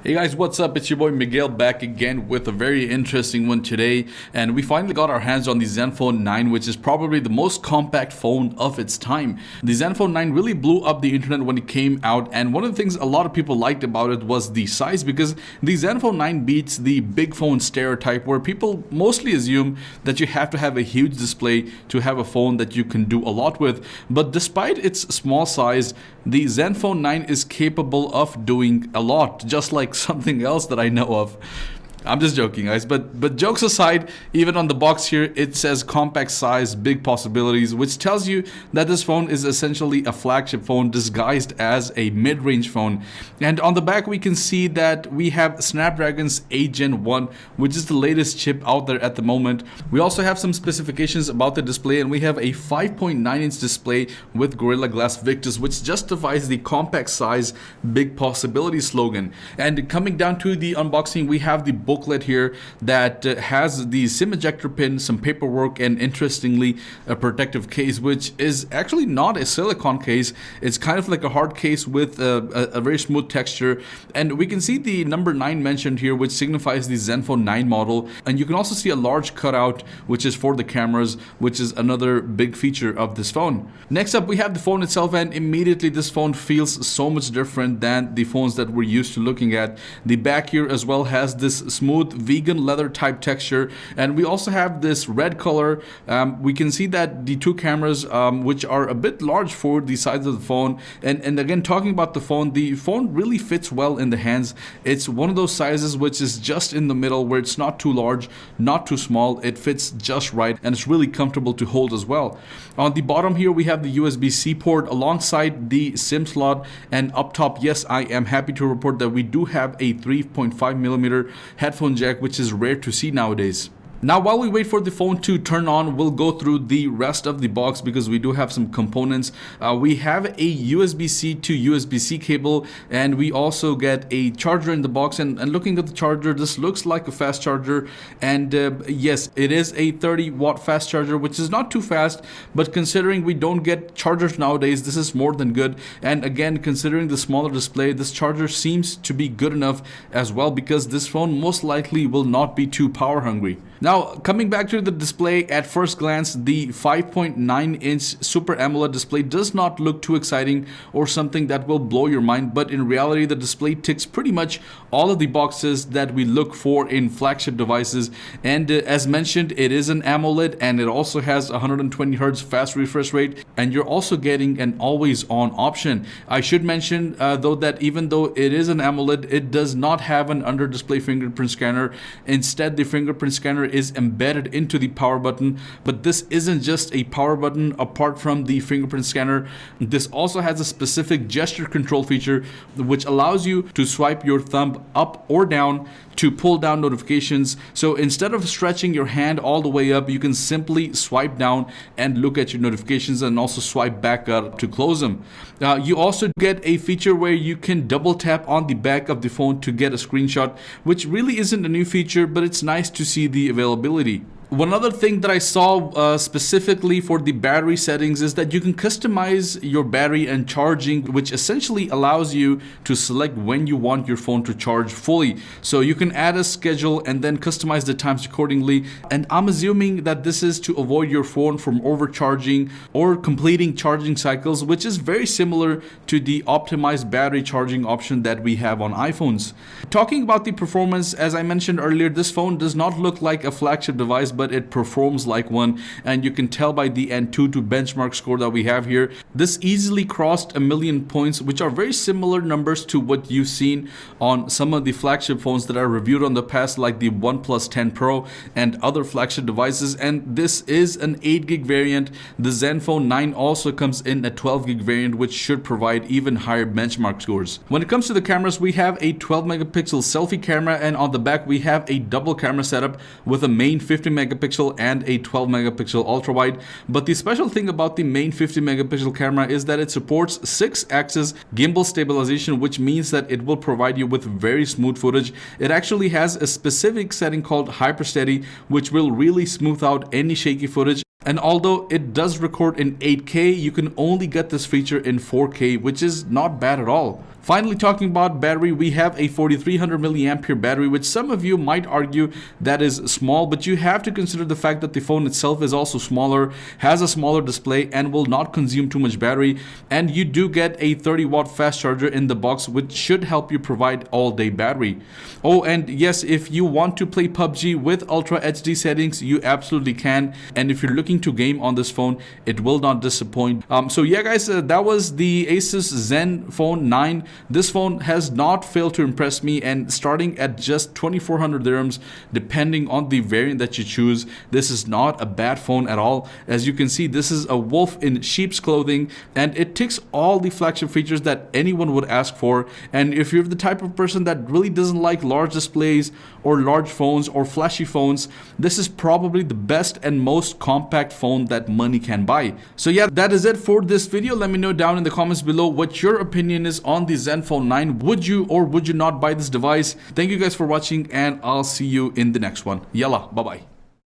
Hey guys, what's up? It's your boy Miguel back again with a very interesting one today. And we finally got our hands on the Zenfone 9, which is probably the most compact phone of its time. The Zenfone 9 really blew up the internet when it came out, and one of the things a lot of people liked about it was the size, because the Zenfone 9 beats the big phone stereotype where people mostly assume that you have to have a huge display to have a phone that you can do a lot with. But despite its small size, the Zenfone 9 is capable of doing a lot, just like something else that I know of. I'm just joking, guys, but jokes aside, even on the box here it says compact size, big possibilities, which tells you that this phone is essentially a flagship phone disguised as a mid-range phone. And on the back we can see that we have Snapdragon's 8 Gen 1, which is the latest chip out there at the moment. We also have some specifications about the display, and we have a 5.9-inch display with Gorilla Glass Victus, which justifies the compact size, big possibility slogan. And coming down to the unboxing, we have the booklet here that has the SIM ejector pin, some paperwork, and interestingly a protective case, which is actually not a silicone case. It's kind of like a hard case with a very smooth texture. And we can see the number 9 mentioned here, which signifies the Zenfone 9 model. And you can also see a large cutout, which is for the cameras, which is another big feature of this phone. Next up, we have the phone itself, and immediately this phone feels so much different than the phones that we're used to looking at. The back here as well has this smooth vegan leather type texture, and we also have this red color. We can see that the two cameras, which are a bit large for the size of the phone, and again, talking about the phone really fits well in the hands. It's one of those sizes which is just in the middle, where it's not too large, not too small. It fits just right, and it's really comfortable to hold as well. On the bottom here we have the USB-C port alongside the SIM slot, and up top, yes, I am happy to report that we do have a 3.5mm headphone jack, which is rare to see nowadays. Now, while we wait for the phone to turn on, we'll go through the rest of the box because we do have some components. We have a USB-C to USB-C cable, and we also get a charger in the box. And looking at the charger, this looks like a fast charger. And yes, it is a 30-watt fast charger, which is not too fast, but considering we don't get chargers nowadays, this is more than good. And again, considering the smaller display, this charger seems to be good enough as well, because this phone most likely will not be too power hungry. Now, coming back to the display, at first glance, the 5.9-inch Super AMOLED display does not look too exciting or something that will blow your mind, but in reality, the display ticks pretty much all of the boxes that we look for in flagship devices. And as mentioned, it is an AMOLED, and it also has 120 Hz fast refresh rate, and you're also getting an always-on option. I should mention, though, that even though it is an AMOLED, it does not have an under-display fingerprint scanner. Instead, the fingerprint scanner is embedded into the power button. But this isn't just a power button. Apart from the fingerprint scanner, this also has a specific gesture control feature which allows you to swipe your thumb up or down to pull down notifications. So instead of stretching your hand all the way up, you can simply swipe down and look at your notifications, and also swipe back up to close them. You also get a feature where you can double tap on the back of the phone to get a screenshot, which really isn't a new feature, but it's nice to see the availability. One other thing that I saw specifically for the battery settings is that you can customize your battery and charging, which essentially allows you to select when you want your phone to charge fully. So you can add a schedule and then customize the times accordingly. And I'm assuming that this is to avoid your phone from overcharging or completing charging cycles, which is very similar to the optimized battery charging option that we have on iPhones. Talking about the performance, as I mentioned earlier, this phone does not look like a flagship device, but it performs like one, and you can tell by the Antutu benchmark score that we have here. This easily crossed 1 million points, which are very similar numbers to what you've seen on some of the flagship phones that are reviewed on the past, like the OnePlus 10 Pro and other flagship devices. And this is an 8GB variant. The Zenfone 9 also comes in a 12GB variant, which should provide even higher benchmark scores. When it comes to the cameras, we have a 12-megapixel selfie camera, and on the back we have a double camera setup with a main 50-megapixel and a 12-megapixel ultra wide. But the special thing about the main 50-megapixel camera is that it supports 6-axis gimbal stabilization, which means that it will provide you with very smooth footage. It actually has a specific setting called Hyper Steady, which will really smooth out any shaky footage. And although it does record in 8K, you can only get this feature in 4K, which is not bad at all. Finally, talking about battery, we have a 4300 milliampere battery, which some of you might argue that is small, but you have to consider the fact that the phone itself is also smaller, has a smaller display, and will not consume too much battery. And you do get a 30-watt fast charger in the box, which should help you provide all-day battery. Oh, and yes, if you want to play PUBG with Ultra HD settings, you absolutely can. And if you're looking to game on this phone, it will not disappoint. So yeah, guys, that was the Asus Zenfone 9. This phone has not failed to impress me, and starting at just 2400 dirhams, depending on the variant that you choose, this is not a bad phone at all. As you can see, this is a wolf in sheep's clothing, and it ticks all the flagship features that anyone would ask for. And if you're the type of person that really doesn't like large displays or large phones or flashy phones, this is probably the best and most compact phone that money can buy. So yeah, that is it for this video. Let me know down in the comments below what your opinion is on the Zenfone 9. Would you or would you not buy this device? Thank you guys for watching, and I'll see you in the next one. Yalla, bye bye.